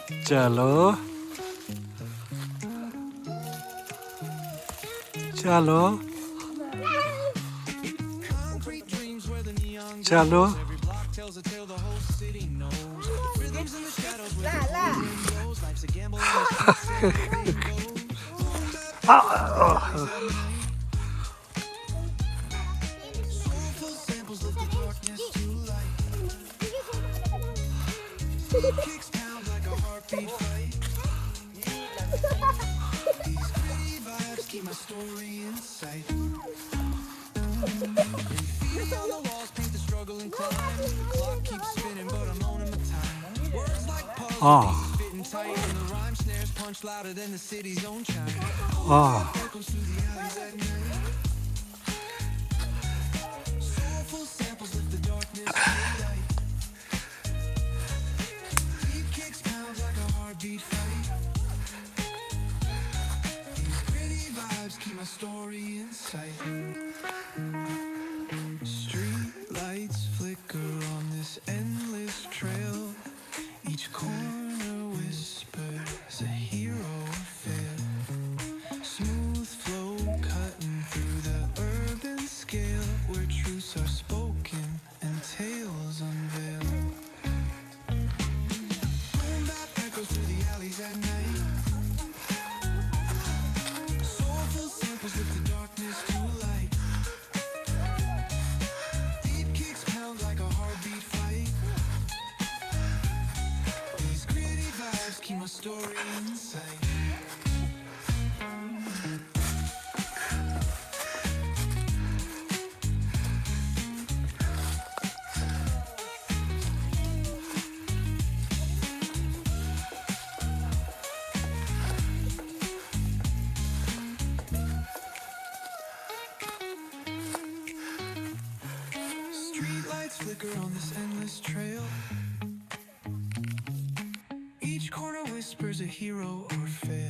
चलो चलो चलो Story in sight. Street lights flicker on this endless trail. Each corner whispers a hero fail. Smooth flow cutting through the urban scale, where truths are spoken and tales unveiled. Boom bap echoes through the alleys at night. Soulful samples with the darkness to light. Deep kicks pound like a heartbeat fight. These gritty vibes keep my story in sight. Streetlights flicker on this endless trail. Each corner whispers a hero or fail.